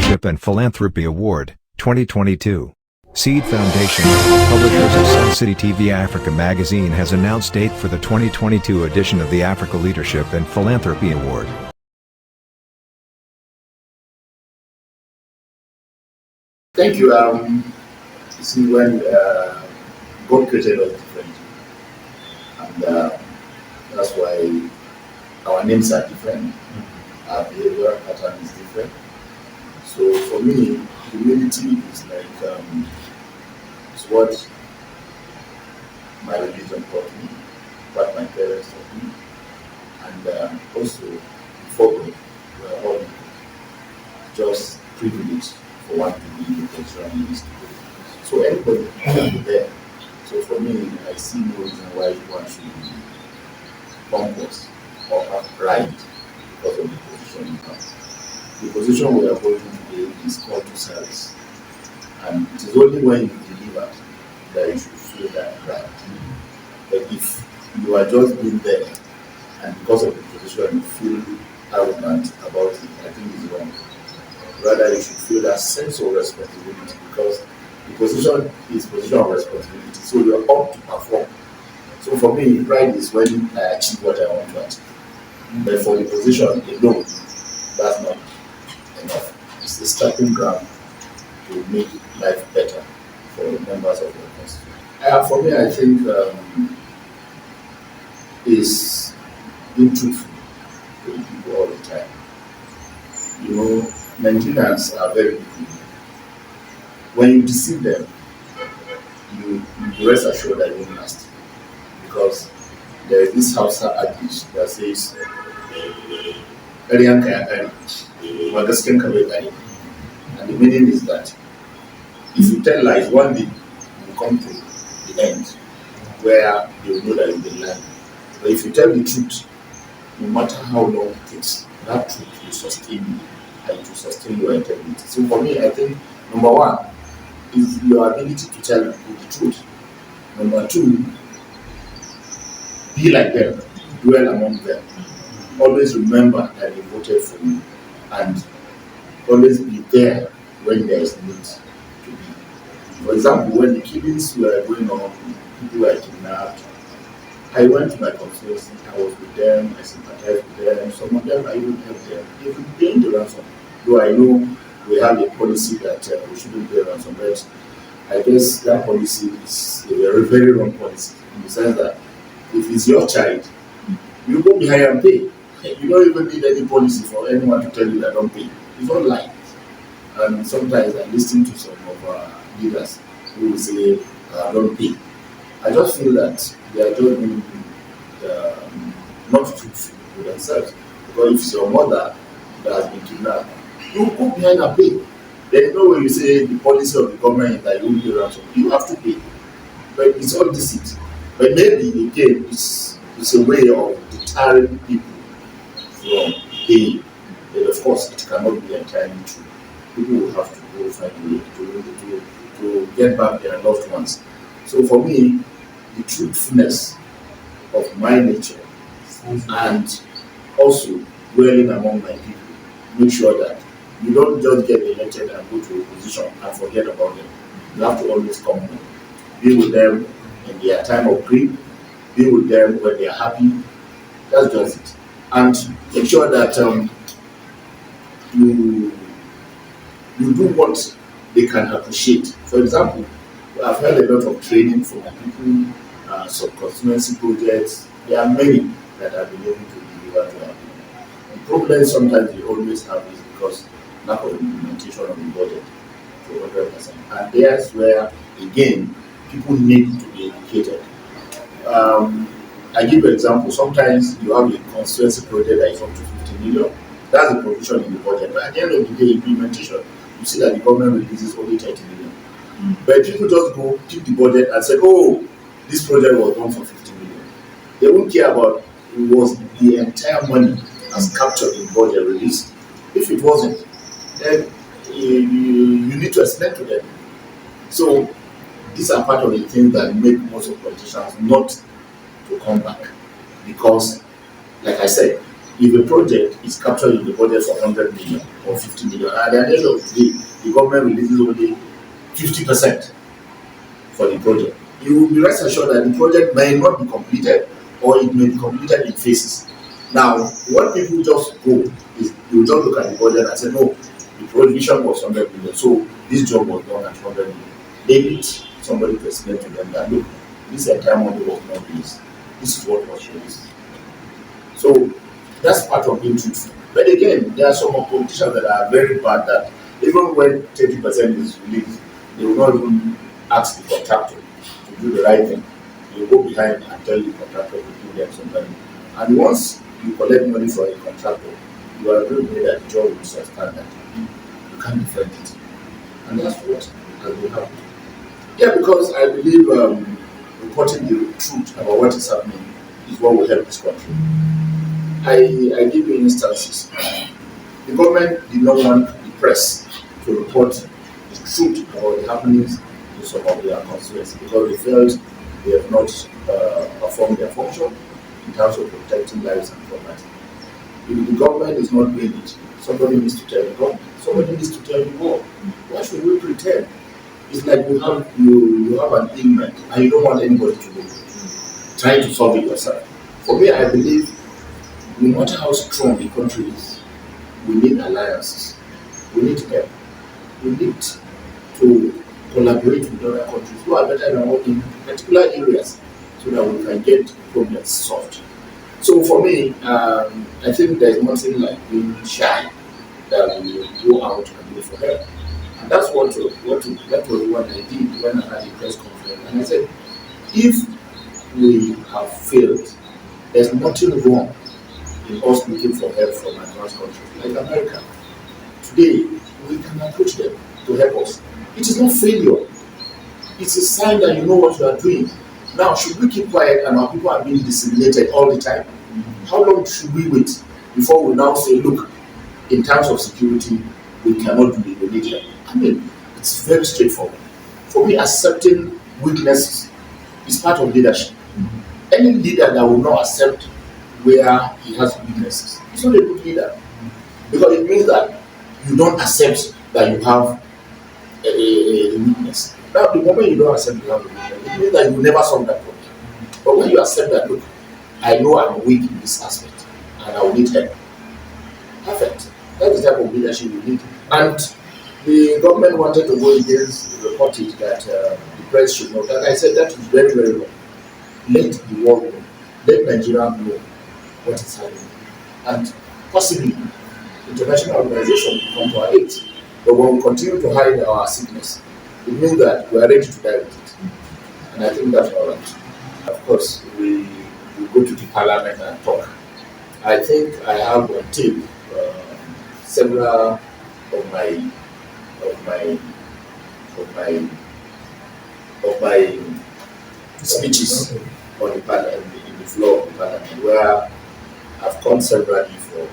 Leadership and Philanthropy Award, 2022. Seed Foundation, publishers of Sun City TV Africa magazine, has announced date for the 2022 edition of the Africa Leadership and Philanthropy Award. Thank you. You see, when God created us different, and that's why our names are different, our behavior pattern is different. So for me, humility is like it's what my religion taught me, what my parents taught me, and also before God, we are all just privileged for one to be in the position he is today. So everybody can be there. So for me, I see no reason why one should be pompous or have pride because of the position you have. The position we are holding today is called to service. And it is only when you deliver that you should feel that pride. But if you are just being there and because of the position you feel arrogant about it, I think it's wrong. Rather, you should feel that sense of responsibility because the position is position of responsibility. So you are up to perform. So for me, pride is when I achieve what I want to achieve. But for the position alone, that's not enough. It's the starting ground to make life better for the members of the constituency. For me, I think is being truthful to the people all the time. You know, Nigerians are very good. When you deceive them, you rest assured that you won't last. Because there is this Hausa adage that says, and the meaning is that if you tell lies, one day you will come to the end where you will know that you've been lying. But if you tell the truth, no matter how long it takes, that truth will sustain you and it will sustain your integrity. So for me, I think number one is your ability to tell people the truth. Number two, be like them, dwell among them. Always remember that they voted for you and always be there when there is need to be. For example, when the killings were going on, people were kidnapped, I went to my constituency, I was with them, I sympathized with them, some of them I even helped them. They could pay the ransom. Though I know we have a policy that we shouldn't pay ransom, but I guess that policy is a very, very wrong policy in the sense that if it's your child, you go behind and pay. You don't even need any policy for anyone to tell you that don't pay. It's not like. And sometimes I listen to some of our leaders who will say, don't pay. I just feel that they are just being not truthful with themselves. Because if it's your mother that has been kidnapped, you go behind and pay. There is no way you say the policy of the government is that you will pay ransom. You have to pay. But it's all deceit. But maybe again, it's a way of deterring people from paying. But of course, it cannot be entirely true. People will have to go find a way to get back their loved ones. So for me, the truthfulness of my nature and also dwelling among my people, make sure that you don't just get elected and go to a position and forget about them. You have to always come home. Be with them in their time of grief, be with them when they are happy. That's just it. And make sure that you do what they can appreciate. For example, I've had a lot of training for my people, some constituency projects. There are many that I've been able to deliver to our people. The problem sometimes we always have is because lack of implementation of the budget to 100%. And there's where, again, people need to be educated. I give an example. Sometimes you have a constituency project that is up to 50 million. That's the provision in the budget. But at the end of the day, implementation, you see that the government releases only 30 million. But people just go keep the budget and say, oh, this project was done for 50 million. They won't care about was the entire money as captured in budget released. If it wasn't, then you need to explain to them. So these are part of the things that make most of politicians not to come back. Because, like I said, if a project is captured in the budget for 100 million or 50 million, and at the end of the day, the government releases only 50% for the project, you will be rest assured that the project may not be completed, or it may be completed in phases. Now, what people just go is they will just look at the budget and say, no, the provision was 100 million, so this job was done at 100 million. They need somebody to explain to them that, look, this entire money was not released. This is what was released. So that's part of being truthful. But again, there are some politicians that are very bad that even when 30% is released, they will not even ask the contractor to do the right thing. They will go behind and tell the contractor to give them some money. And once you collect money from a contractor, you are going to that the job will substandard. You can't defend it. And that's what has been happening. Yeah, because I believe reporting the truth about what is happening is what will help this country. I give you instances. The government did not want the press to report the truth about the happenings in some of their constituencies because they felt they have not performed their function in terms of protecting lives and property. If the government is not doing it, somebody needs to tell the government. Somebody needs to tell the world. Why should we pretend? It's like you have an ailment and you don't want anybody to know. Try to solve it yourself. For me, I believe no matter how strong the country is, we need alliances. We need help. We need to collaborate with other countries who are better than us in particular areas so that we can get problems solved. So for me, I think there's nothing like being shy that we will go out and look for help. And that's that was what I did when I had a press conference. And I said, if we have failed, there's nothing wrong in us looking for help from advanced countries like America. Today, we can approach them to help us. It is not failure. It's a sign that you know what you are doing. Now, should we keep quiet and our people are being disseminated all the time? How long should we wait before we now say, look, in terms of security, we cannot do it, we need help? I mean, it's very straightforward. For me, accepting weaknesses is part of leadership. Any leader that will not accept where he has weaknesses is not a good leader. Because it means that you don't accept that you have a weakness. Now, the moment you don't accept you have a weakness, it means that you will never solve that problem. But when you accept that, look, I know I'm weak in this aspect and I will need help. Perfect. That's the type of leadership we need. And the government wanted to go against the reportage that the press should know. Like I said, that is very, very wrong. Let the world know. Let Nigeria know what is happening. And possibly, international organizations will come to our aid. But when we continue to hide our sickness, it means that we are ready to die with it. And I think that's all right. Of course, we go to the parliament and talk. I think I have on tape several of my speeches on the parliament, in the floor of the parliament, where I've come severally for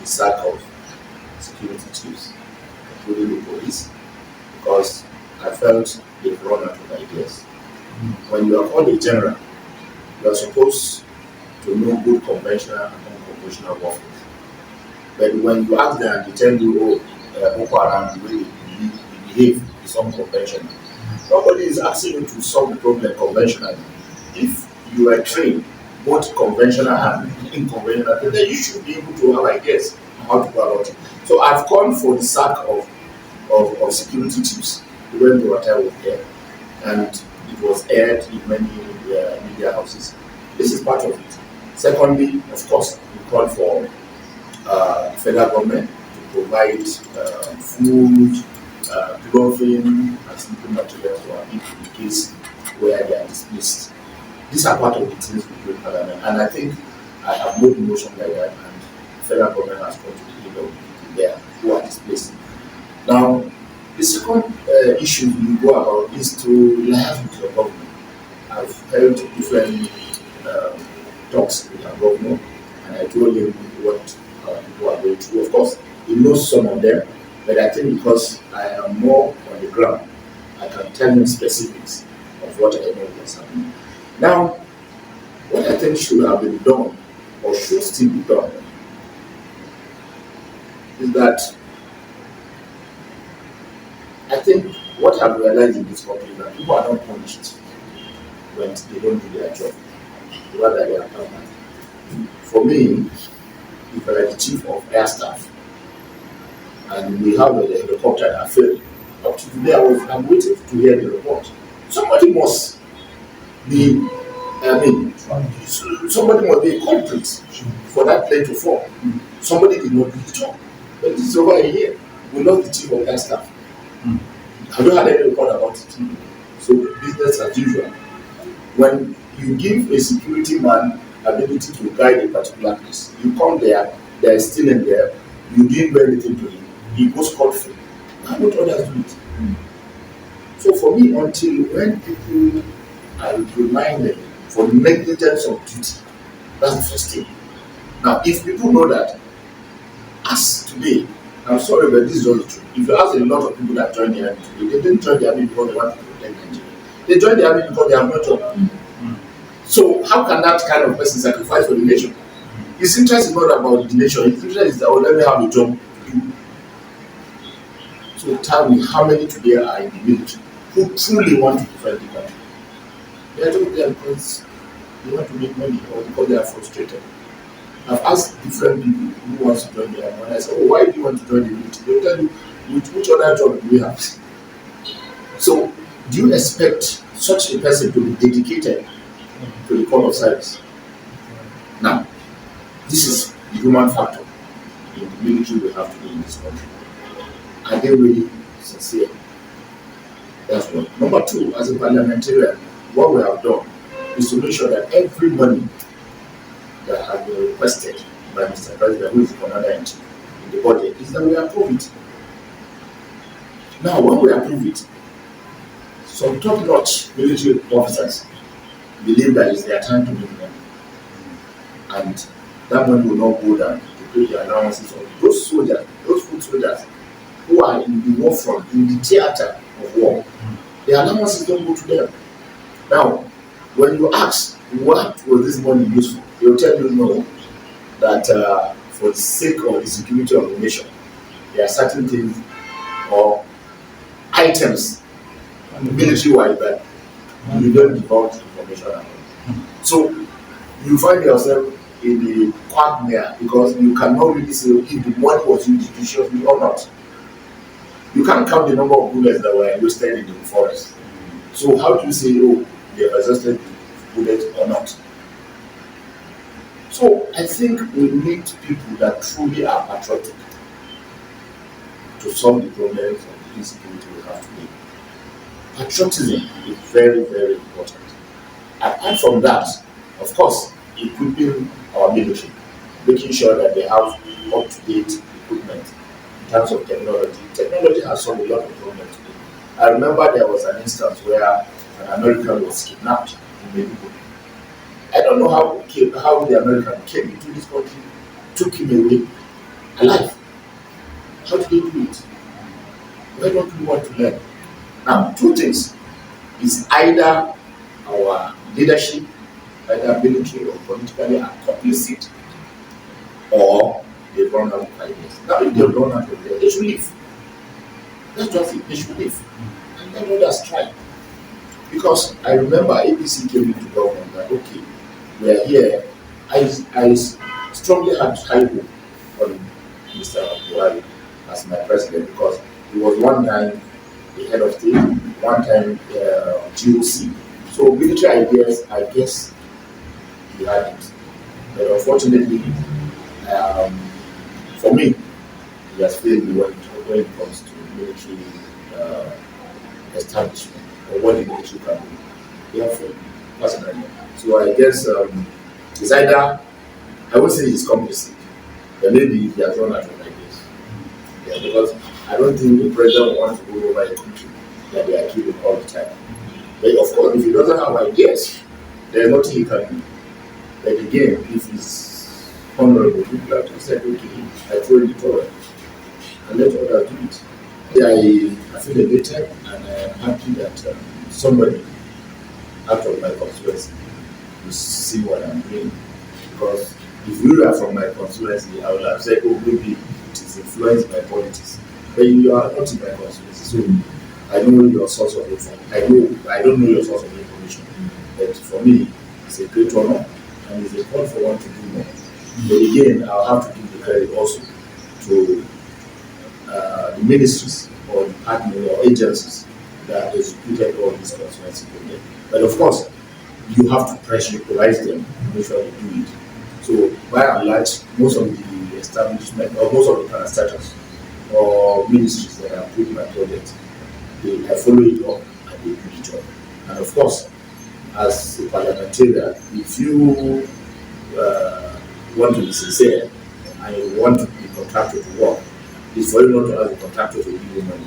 the sack of security chiefs, including the police, because I felt they've run out of ideas. When you are called a general, you are supposed to know good conventional and unconventional warfare. But when you ask them, they tell you, Boko Haram, the way you behave is unconventional. Nobody is asking you to solve the problem conventionally. If you are trained both conventional and unconventional, then you should be able to have ideas on how to go about it. So I've called for the sack of security chiefs when the water was there, and it was aired in many media houses. This is part of it. Secondly, of course, we call for the federal government to provide food, clothing, and sleeping materials to our people in case where they are displaced. These are part of the things we do in Parliament, and I think I have no emotion like that, and the federal government has come to the aid of people there who are displaced. Now, the second issue we go about is to liaise with your government. I've held different talks with our governor, and I told him what people are going through. Of course, he knows some of them, but I think because I am more on the ground, I can tell him specifics of what I know is happening. Now, what I think should have been done, or should still be done, is that I think what I've realized in this country is that people are not punished when they don't do their job, rather they are punished. For me, if I am the chief of air staff and we have a helicopter that failed, up to today I'm waiting to hear the report. Somebody must be, somebody must be a culprit for that plane to fall. Somebody did not do the job. But this is over a year. We lost the chief of air staff. I don't have any report about it. So business as usual. When you give a security man ability to guide a particular place, you come there is still in there, you didn't do anything to him, he goes scot-free. Why don't others do it? So for me, until when people are reminded for negligence of duty, that's the first thing. Now, if people know that, as today, I'm sorry, but this is not true. If you ask a lot of people that joined the army today, they didn't join the army because they want to protect Nigeria. They joined the army because they have no job. So how can that kind of person sacrifice for the nation? His interest is not about the nation. His interest is that, oh, let me have a job to do. So tell me, how many today are in the military who truly want to defend the country? They are just there because they want to make money or because they are frustrated. I've asked different people who want to join the army, and I said, oh, why do you want to join the military? They'll tell you, which other job do we have? So, do you expect such a person to be dedicated to the call of service? Now, this is the human factor in the military we have today in this country. Are they really sincere? That's one. Number two, as a parliamentarian, what we have done is to make sure that every money that has been requested by Mr. President, who is the commander-in-chief in the budget, is that we approve it. Now, when we approve it, some top-notch military officers believe that it's their time to make money. And that money will not go down to pay the allowances of those soldiers, those foot soldiers who are in the war front, in the theater of war. The allowances don't go to them. Now, when you ask, what was this money used for? They will tell you no, that for the sake of the security of the nation, there are certain things or items, military-wide, that you don't divulge information about. So you find yourself in the quagmire because you cannot really say if the money was used judiciously or not. You can't count the number of bullets that were wasted in the forest. So how do you say, oh, they have exhausted the bullets or not? So I think we need people that truly are patriotic to solve the problems of the insecurity we have today. Patriotism is very, very important. Apart from that, of course, equipping our military, making sure that they have up-to-date equipment in terms of technology. Technology has solved a lot of problems today. I remember there was an instance where an American was kidnapped in Mexico. I don't know how the American came into this country, took him away alive. How did they do it? Why don't we want to learn? Now, two things is either our leadership, either military or politically, are complicit, or they run out of ideas. Now, if they run out of ideas, they should leave. That's just it. They should leave, and let others try. Because I remember APC came into government that okay, we are here. I strongly had high hope on Mr. Buhari as my president because he was one time the head of state, one time GOC. So military ideas, I guess he had it. But unfortunately, for me, he has failed me when it comes to military establishment or what the military can do. Therefore, personally. So I guess it's either, I would say he's complicit, but maybe he has run out of ideas. Yeah, because I don't think the president wants to go over a country that they are killing all the time. But of course, if he doesn't have ideas, there's nothing he can do. But again, if he's honourable, people have to say, okay, I throw the towel and let others do it. I feel elated and I am happy that somebody out of my constituency will see what I'm doing. Because if you are from my constituency, I would have said, oh, maybe it is influenced by politics. But you are not in my constituency, so I know your source of information. I don't know your source of information. But for me, it's a great honor and it's a call for one to do more. But again, I'll have to give the credit also to the ministries or departments or agencies that executed all these constituency projects. But of course, you have to pressurize them to make sure they do it. So by and large, most of the establishment or most of the parastatals or ministries that are put in my project, I follow it up and they do the job. And of course, as a parliamentarian, if you want to be sincere and you want to be contracted to work, it's for you not to have a contractor to give you money.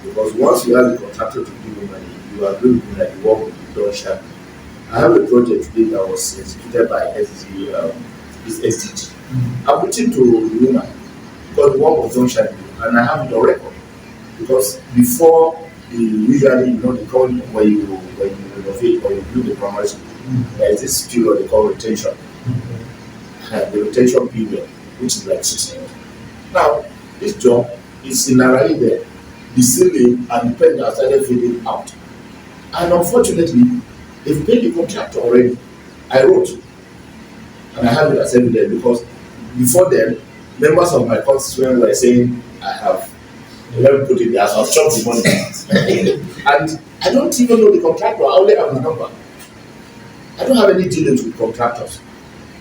Because once you have a contractor to give you money, you are going to that the work will be done sharply. I have a project today that was executed by SDG. I put it to the woman because the work was done sharply, and I have it on record. Because before usually, they call it when you renovate or you do the primary school, there is this period they call retention. The retention period, which is like 6 months. Now, this job is generally there. The ceiling and the paint have started fading out. And unfortunately, they've paid the contractor already. I wrote, and I have it as evidence because before then, members of my constituency were saying, let me put it there, I've chopped the money. And I don't even know the contractor, I only have the number. I don't have any dealings with contractors.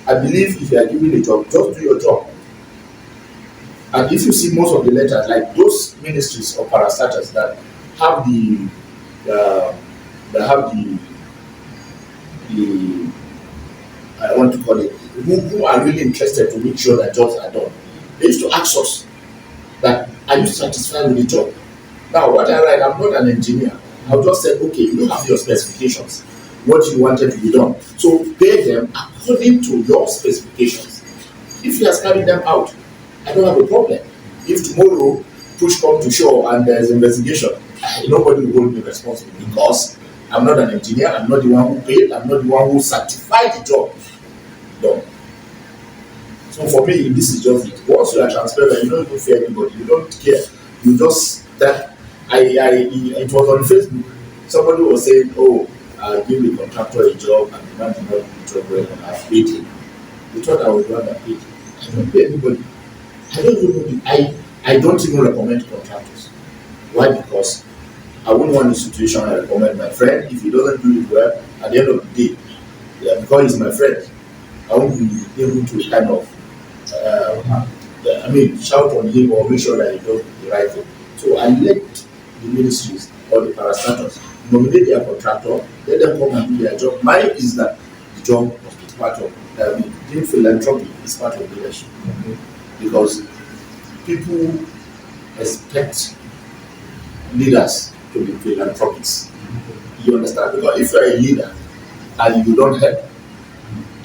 I believe if you are given a job, just do your job. And if you see most of the letters, like those ministries or parastatals that have I want to call it, who are really interested to make sure that jobs are done, they used to ask us that, are you satisfied with the job? Now, what I write, I'm not an engineer. I'll just say, okay, you have your specifications, what you wanted to be done. So pay them according to your specifications. If you have carried them out, I don't have a problem. If tomorrow push comes to shore and there's investigation, nobody will hold me responsible because I'm not an engineer, I'm not the one who paid, I'm not the one who certified the job done. So for me, this is just it. Once you are transparent, you don't even fear anybody, you don't care. You just that it was on Facebook. Somebody was saying, oh, I'll give the contractor a job and the man did not do the job well and I've paid him. They thought I was the one that paid him. I don't pay anybody. I don't even recommend contractors. Why? Because I wouldn't want a situation I recommend my friend. If he doesn't do it well, at the end of the day, because he's my friend, I won't be able to kind of shout on him or make sure that he does the right thing. So I let the ministries or the parastatals nominate their contractor, let them come and do their job. Mine is that the job must be part of doing philanthropy is part of leadership. Because people expect leaders to be philanthropists. You understand? Because if you are a leader and you don't help,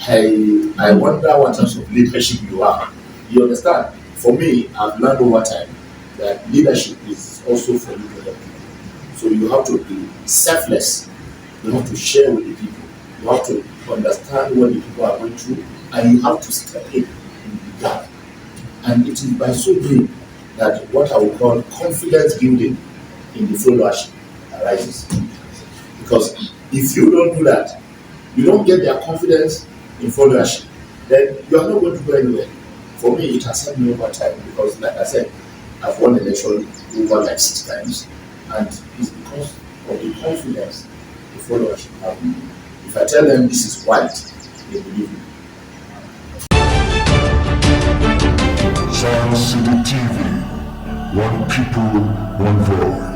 I wonder what types of leadership you are. You understand? For me, I've learned over time that leadership is also for you to help people. So you have to be selfless. You have to share with the people. You have to understand what the people are going through, and you have to step in the gap. And it is by so doing that what I would call confidence building in the followership arises. Because if you don't do that, you don't get their confidence in followership, then you are not going to go anywhere. For me, it has helped me over time because, like I said, I've won election over like 6 times, and it's because of the confidence the followership have me. If I tell them this is white, they believe me. City TV, one people, one voice.